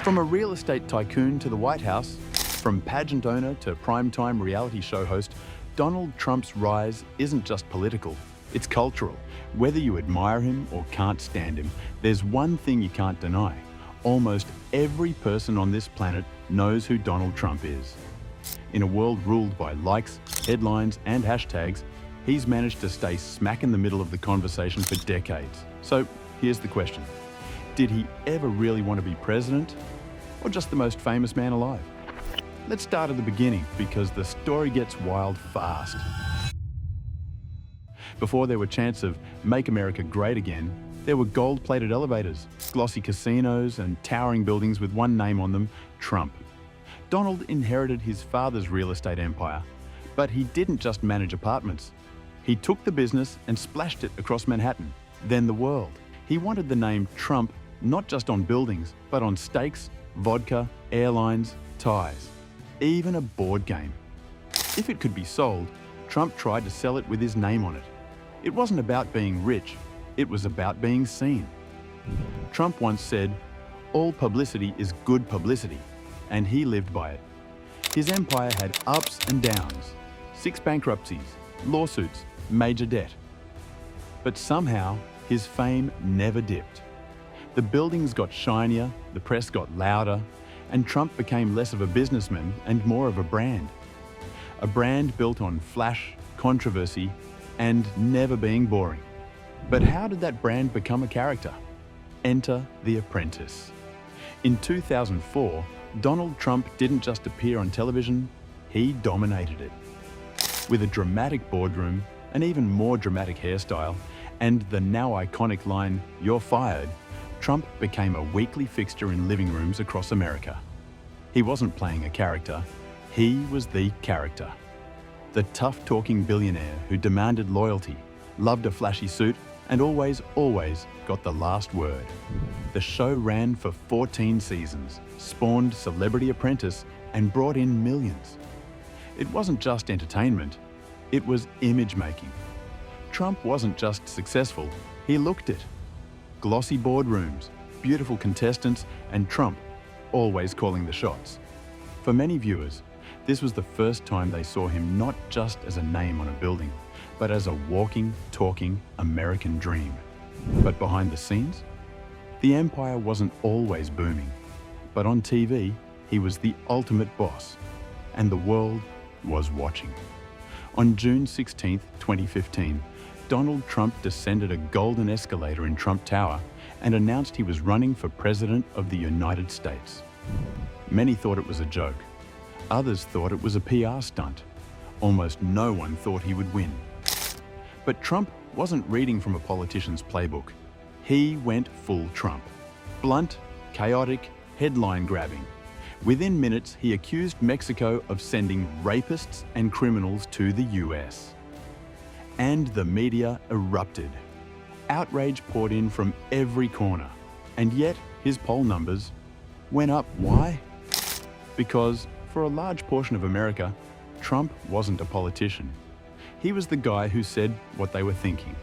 From a real estate tycoon to the White House, from pageant owner to primetime reality show host, Donald Trump's rise isn't just political, it's cultural. Whether you admire him or can't stand him, there's one thing you can't deny. Almost every person on this planet knows who Donald Trump is. In a world ruled by likes, headlines, and hashtags, he's managed to stay smack in the middle of the conversation for decades. So here's the question. Did he ever really want to be president? Or just the most famous man alive? Let's start at the beginning, because the story gets wild fast. Before there were chants of "Make America Great Again," there were gold-plated elevators, glossy casinos, and towering buildings with one name on them, Trump. Donald inherited his father's real estate empire, but he didn't just manage apartments. He took the business and splashed it across Manhattan, then the world. He wanted the name Trump not just on buildings, but on steaks, vodka, airlines, ties, even a board game. If it could be sold, Trump tried to sell it with his name on it. It wasn't about being rich, it was about being seen. Trump once said, "All publicity is good publicity," and he lived by it. His empire had ups and downs, 6 bankruptcies, lawsuits, major debt. But somehow, his fame never dipped. The buildings got shinier, the press got louder, and Trump became less of a businessman and more of a brand. A brand built on flash, controversy, and never being boring. But how did that brand become a character? Enter The Apprentice. In 2004, Donald Trump didn't just appear on television, he dominated it. With a dramatic boardroom, an even more dramatic hairstyle, and the now iconic line, "You're fired," Trump became a weekly fixture in living rooms across America. He wasn't playing a character, he was the character. The tough-talking billionaire who demanded loyalty, loved a flashy suit, and always got the last word. The show ran for 14 seasons, spawned Celebrity Apprentice, and brought in millions. It wasn't just entertainment, it was image-making. Trump wasn't just successful, he looked it. Glossy boardrooms, beautiful contestants, and Trump always calling the shots. For many viewers, this was the first time they saw him not just as a name on a building, but as a walking, talking American dream. But behind the scenes, the empire wasn't always booming. But on TV, he was the ultimate boss, and the world was watching. On June 16, 2015, Donald Trump descended a golden escalator in Trump Tower and announced he was running for President of the United States. Many thought it was a joke. Others thought it was a PR stunt. Almost no one thought he would win. But Trump wasn't reading from a politician's playbook. He went full Trump. Blunt, chaotic, headline-grabbing. Within minutes, he accused Mexico of sending rapists and criminals to the US. And the media erupted. Outrage poured in from every corner. And yet, his poll numbers went up. Why? Because, for a large portion of America, Trump wasn't a politician. He was the guy who said what they were thinking.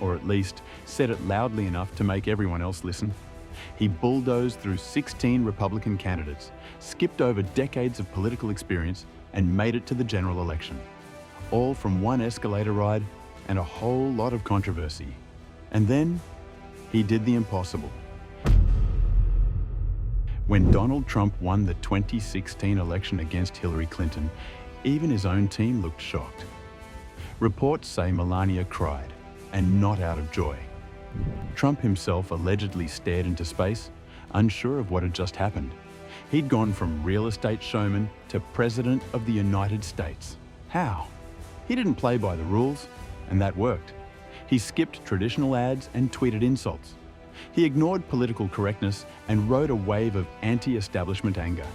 Or at least, said it loudly enough to make everyone else listen. He bulldozed through 16 Republican candidates, skipped over decades of political experience, and made it to the general election. All from one escalator ride and a whole lot of controversy. And then, he did the impossible. When Donald Trump won the 2016 election against Hillary Clinton, even his own team looked shocked. Reports say Melania cried, and not out of joy. Trump himself allegedly stared into space, unsure of what had just happened. He'd gone from real estate showman to President of the United States. How? He didn't play by the rules, and that worked. He skipped traditional ads and tweeted insults. He ignored political correctness and rode a wave of anti-establishment anger.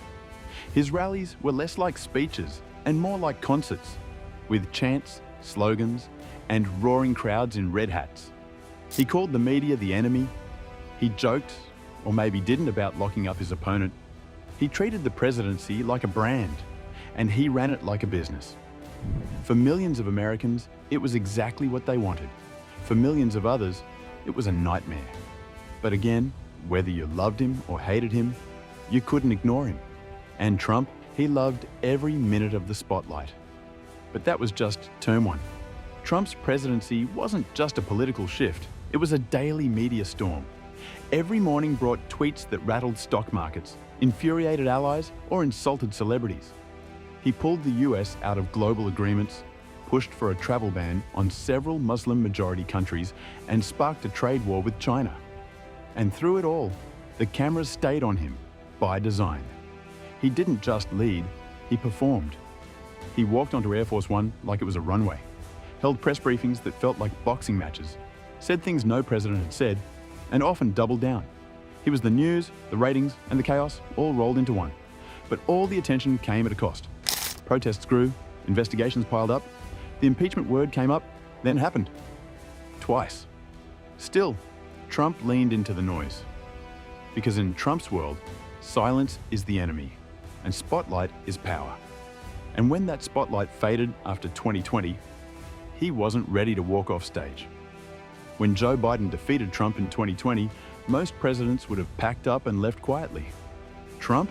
His rallies were less like speeches and more like concerts, with chants, slogans, and roaring crowds in red hats. He called the media the enemy. He joked, or maybe didn't, about locking up his opponent. He treated the presidency like a brand, and he ran it like a business. For millions of Americans, it was exactly what they wanted. For millions of others, it was a nightmare. But again, whether you loved him or hated him, You couldn't ignore him. And Trump, he loved every minute of the spotlight. But that was just term one. Trump's presidency wasn't just a political shift, it was a daily media storm. Every morning brought tweets that rattled stock markets, infuriated allies, or insulted celebrities. He pulled the US out of global agreements, pushed for a travel ban on several Muslim-majority countries, and sparked a trade war with China. And through it all, the cameras stayed on him, by design. He didn't just lead, he performed. He walked onto Air Force One like it was a runway, held press briefings that felt like boxing matches, said things no president had said, and often doubled down. He was the news, the ratings, and the chaos all rolled into one. But all the attention came at a cost. Protests grew, investigations piled up, the impeachment word came up, then happened. Twice. Still, Trump leaned into the noise. Because in Trump's world, silence is the enemy, and spotlight is power. And when that spotlight faded after 2020, he wasn't ready to walk off stage. When Joe Biden defeated Trump in 2020, most presidents would have packed up and left quietly. Trump?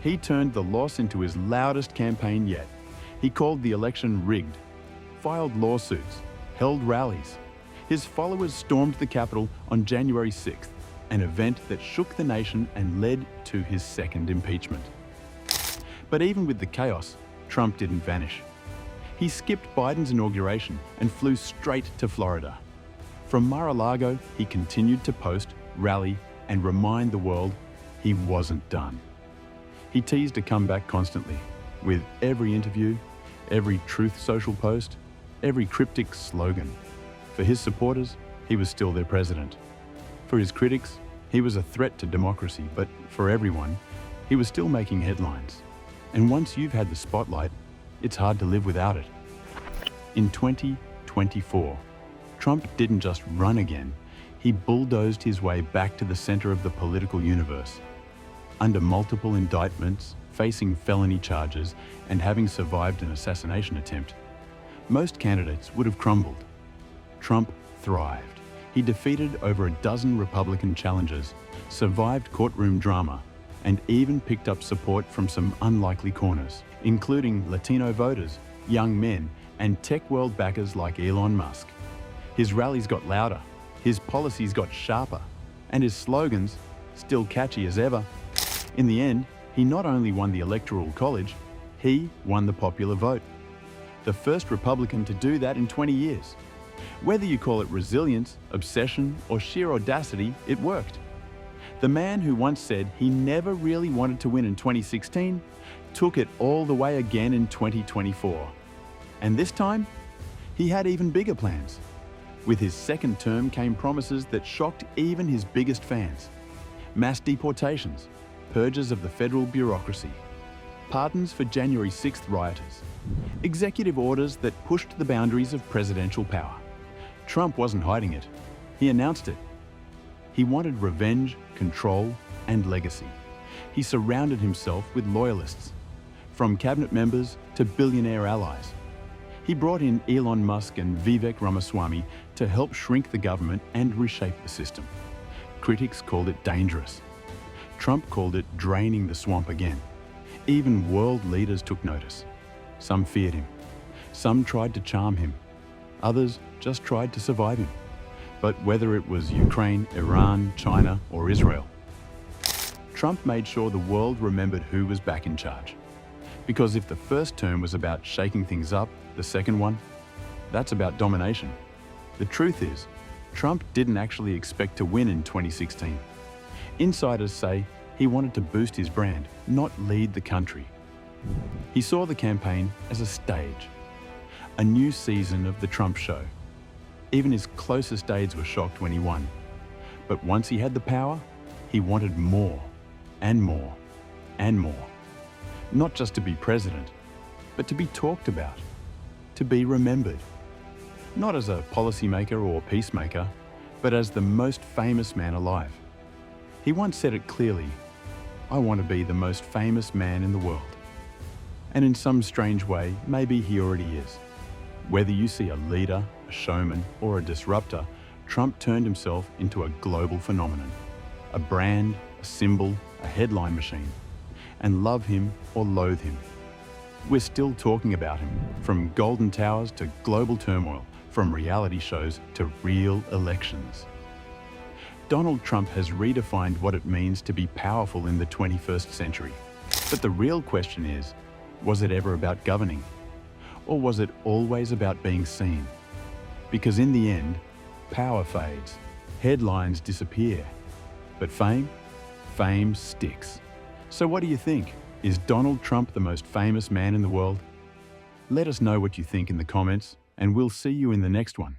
He turned the loss into his loudest campaign yet. He called the election rigged, filed lawsuits, held rallies. His followers stormed the Capitol on January 6th, an event that shook the nation and led to his second impeachment. But even with the chaos, Trump didn't vanish. He skipped Biden's inauguration and flew straight to Florida. From Mar-a-Lago, he continued to post, rally, and remind the world he wasn't done. He teased a comeback constantly, with every interview, every Truth Social post, every cryptic slogan. For his supporters, he was still their president. For his critics, he was a threat to democracy, but for everyone, he was still making headlines. And once you've had the spotlight, it's hard to live without it. In 2024, Trump didn't just run again, he bulldozed his way back to the center of the political universe. Under multiple indictments, facing felony charges, and having survived an assassination attempt, most candidates would have crumbled. Trump thrived. He defeated over a dozen Republican challengers, survived courtroom drama, and even picked up support from some unlikely corners, including Latino voters, young men, and tech world backers like Elon Musk. His rallies got louder, his policies got sharper, and his slogans still catchy as ever. In the end, he not only won the Electoral College, he won the popular vote. The first Republican to do that in 20 years. Whether you call it resilience, obsession, or sheer audacity, it worked. The man who once said he never really wanted to win in 2016 took it all the way again in 2024. And this time, he had even bigger plans. With his second term came promises that shocked even his biggest fans. Mass deportations, purges of the federal bureaucracy, pardons for January 6th rioters, executive orders that pushed the boundaries of presidential power. Trump wasn't hiding it. He announced it. He wanted revenge, control, and legacy. He surrounded himself with loyalists, from cabinet members to billionaire allies. He brought in Elon Musk and Vivek Ramaswamy to help shrink the government and reshape the system. Critics called it dangerous. Trump called it draining the swamp again. Even world leaders took notice. Some feared him. Some tried to charm him. Others just tried to survive him. But whether it was Ukraine, Iran, China, or Israel, Trump made sure the world remembered who was back in charge. Because if the first term was about shaking things up, the second one, that's about domination. The truth is, Trump didn't actually expect to win in 2016. Insiders say he wanted to boost his brand, not lead the country. He saw the campaign as a stage, a new season of The Trump Show. Even his closest aides were shocked when he won. But once he had the power, he wanted more, and more, and more. Not just to be president, but to be talked about, to be remembered. Not as a policymaker or peacemaker, but as the most famous man alive. He once said it clearly, "I want to be the most famous man in the world." And in some strange way, maybe he already is. Whether you see a leader, a showman, or a disruptor, Trump turned himself into a global phenomenon. A brand, a symbol, a headline machine. And love him or loathe him, we're still talking about him, from golden towers to global turmoil, from reality shows to real elections. Donald Trump has redefined what it means to be powerful in the 21st century. But the real question is, was it ever about governing? Or was it always about being seen? Because in the end, power fades, headlines disappear, but fame sticks. So what do you think? Is Donald Trump the most famous man in the world? Let us know what you think in the comments, and we'll see you in the next one.